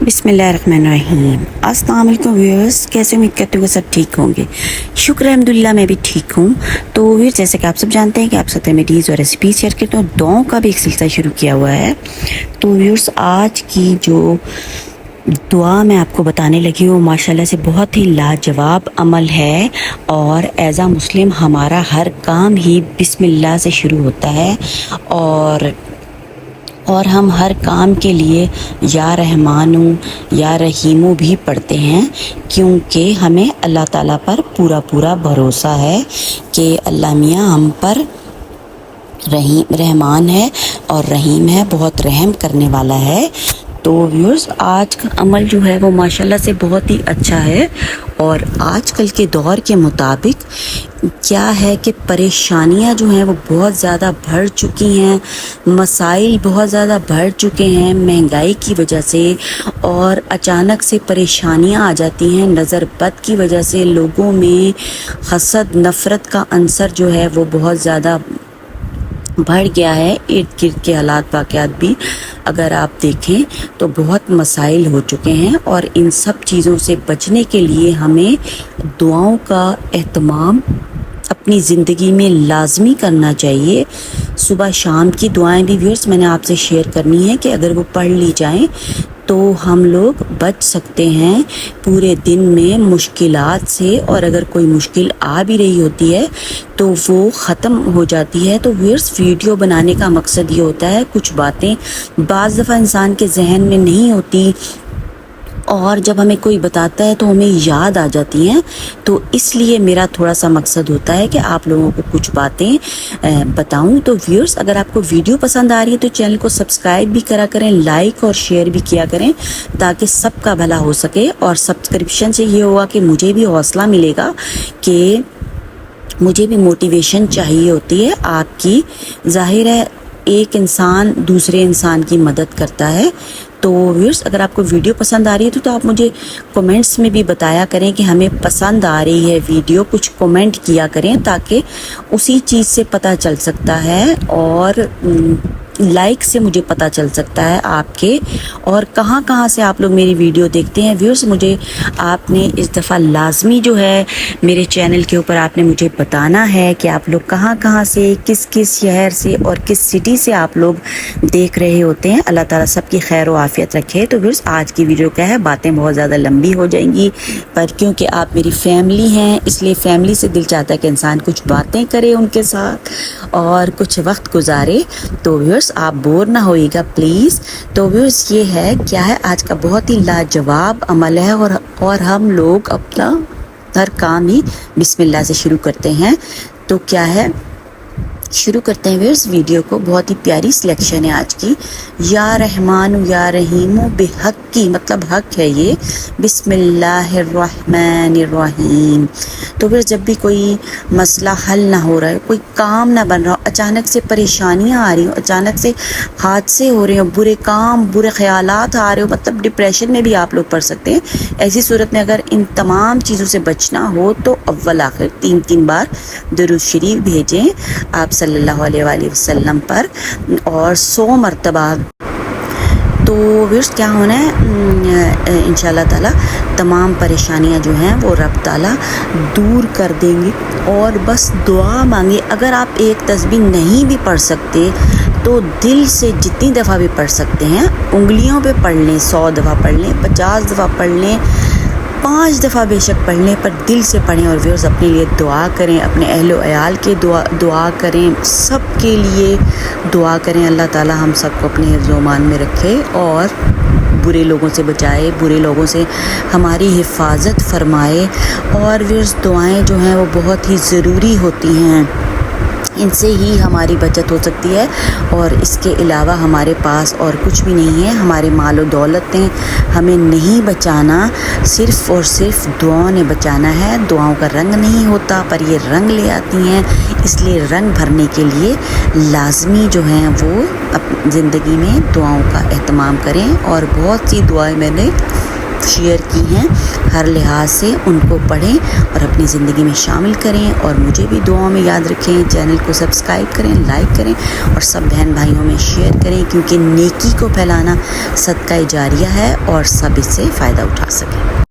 बिस्मिल्लाहिर्रहमानिर्रहीम। अस्सलाम वालेकुम व्यूअर्स, कैसे उम्मीद करते हो सब ठीक होंगे। शुक्र है, अल्हम्दुलिल्लाह मैं भी ठीक हूँ। तो व्यूअर्स, जैसे कि आप सब जानते हैं कि आप साथ रेमेडीज़ और रेसिपीज शेयर करते हैं, दुआओं का भी एक सिलसिला शुरू किया हुआ है। तो व्यूअर्स, आज की जो दुआ मैं आपको बताने लगी हूँ माशाल्लाह से बहुत ही लाजवाब अमल है, और एज़ आ मुस्लिम हमारा हर काम ही बिस्मिल्लाह से शुरू होता है, और हम हर काम के लिए या रहमानू या रहीमू भी पढ़ते हैं, क्योंकि हमें अल्लाह ताला पर पूरा पूरा भरोसा है कि अल्लाह मियाँ हम पर रहमान है और रहीम है, बहुत रहम करने वाला है। तो व्यूअर्स, आज का अमल जो है वो माशाल्लाह से बहुत ही अच्छा है, और आजकल के दौर के मुताबिक क्या है कि परेशानियां जो हैं वो बहुत ज़्यादा बढ़ चुकी हैं, मसाइल बहुत ज़्यादा बढ़ चुके हैं महंगाई की वजह से, और अचानक से परेशानियां आ जाती हैं नज़र बद की वजह से। लोगों में हसद नफ़रत का अंसर जो है वो बहुत ज़्यादा बढ़ गया है। इर्द गिर्द के हालात वाक़यात भी अगर आप देखें तो बहुत मसाइल हो चुके हैं, और इन सब चीज़ों से बचने के लिए हमें दुआओं का एहतमाम अपनी ज़िंदगी में लाजमी करना चाहिए। सुबह शाम की दुआएं भी व्यूअर्स मैंने आपसे शेयर करनी है कि अगर वो पढ़ ली जाएं तो हम लोग बच सकते हैं पूरे दिन में मुश्किलात से, और अगर कोई मुश्किल आ भी रही होती है तो वो ख़त्म हो जाती है। तो व्यूअर्स, वीडियो बनाने का मकसद ये होता है, कुछ बातें बाज़ दफ़ा इंसान के जहन में नहीं होती, और जब हमें कोई बताता है तो हमें याद आ जाती हैं। तो इसलिए मेरा थोड़ा सा मकसद होता है कि आप लोगों को कुछ बातें बताऊं। तो व्यूअर्स, अगर आपको वीडियो पसंद आ रही है तो चैनल को सब्सक्राइब भी करा करें, लाइक और शेयर भी किया करें, ताकि सबका भला हो सके। और सब्सक्रिप्शन से ये होगा कि मुझे भी हौसला मिलेगा, कि मुझे भी मोटिवेशन चाहिए होती है आपकी। ज़ाहिर है एक इंसान दूसरे इंसान की मदद करता है। तो व्यूअर्स, अगर आपको वीडियो पसंद आ रही है तो आप मुझे कमेंट्स में भी बताया करें कि हमें पसंद आ रही है वीडियो, कुछ कमेंट किया करें, ताकि उसी चीज़ से पता चल सकता है, और लाइक से मुझे पता चल सकता है आपके और कहाँ से आप लोग मेरी वीडियो देखते हैं। व्यूअर्स, मुझे आपने इस दफ़ा लाजमी जो है मेरे चैनल के ऊपर आपने मुझे बताना है कि आप लोग कहाँ से, किस किस शहर से और किस सिटी से आप लोग देख रहे होते हैं। अल्लाह ताला सबकी खैर व आफियत रखे। तो व्यूअर्स, आज की वीडियो क्या है, बातें बहुत ज़्यादा लंबी हो जाएंगी, पर क्योंकि आप मेरी फैमिली हैं इसलिए फैमिली से दिल चाहता है कि इंसान कुछ बातें करे उनके साथ और कुछ वक्त गुजारे। तो व्यूअर्स, आप बोर ना होइएगा प्लीज़। तो व्यूअर्स, ये है क्या है, आज का बहुत ही लाजवाब अमल है, और हम लोग अपना हर काम ही बिस्मिल्लाह से शुरू करते हैं। तो क्या है, शुरू करते हैं व्यूअर्स वीडियो को। बहुत ही प्यारी सिलेक्शन है आज की। या रहमान या रहीम बेहक की, मतलब हक है ये, बिस्मिल्लाहिर्रहमानिर्रहीम। तो फिर जब भी कोई मसला हल ना हो रहा है, कोई काम ना बन रहा हो, अचानक से परेशानियां आ रही हो, अचानक से हादसे हो रहे हो, बुरे काम बुरे ख्यालात आ रहे हो, मतलब डिप्रेशन में भी आप लोग पड़ सकते हैं। ऐसी सूरत में अगर इन तमाम चीज़ों से बचना हो तो अव्वल आखिर 3 बार दुरूद शरीफ भेजें आप सल्लल्लाहु अलैहि वसल्लम पर, और 100 मरतबा। तो व्यूअर्स, क्या होना है, इंशाअल्लाह ताला तमाम परेशानियां जो हैं वो रब ताला दूर कर देंगे। और बस दुआ मांगे। अगर आप एक तस्बीह नहीं भी पढ़ सकते तो दिल से जितनी दफ़ा भी पढ़ सकते हैं, उंगलियों पे पढ़ लें, 100 दफ़ा पढ़ लें, 50 दफ़ा पढ़ लें, 5 दफ़ा बेशक पढ़ लें, पर दिल से पढ़ें। और व्यूअर्स, अपने लिए दुआ करें, अपने अहलो अयाल के दुआ करें, सब के लिए दुआ करें। अल्लाह ताला हम सबको अपने हिफ्ज़-ओ-मान में रखे और बुरे लोगों से बचाए, बुरे लोगों से हमारी हिफाजत फरमाए। और व्यूअर्स, दुआएं जो हैं वो बहुत ही ज़रूरी होती हैं, इनसे ही हमारी बचत हो सकती है, और इसके अलावा हमारे पास और कुछ भी नहीं है। हमारे माल और दौलत ने हमें नहीं बचाना, सिर्फ़ और सिर्फ दुआओं ने बचाना है। दुआओं का रंग नहीं होता, पर ये रंग ले आती हैं, इसलिए रंग भरने के लिए लाजमी जो हैं वो अपनी ज़िंदगी में दुआओं का एहतमाम करें। और बहुत सी दुआएं मैंने شیئر کی ہیں ہر لحاظ سے ان کو پڑھیں اور اپنی زندگی میں شامل کریں، اور مجھے بھی دعاؤں میں یاد رکھیں۔ چینل کو سبسکرائب کریں، لائک کریں اور سب بہن بھائیوں میں شیئر کریں، کیونکہ نیکی کو پھیلانا صدقہ جاریہ ہے اور سب اس سے فائدہ اٹھا سکیں۔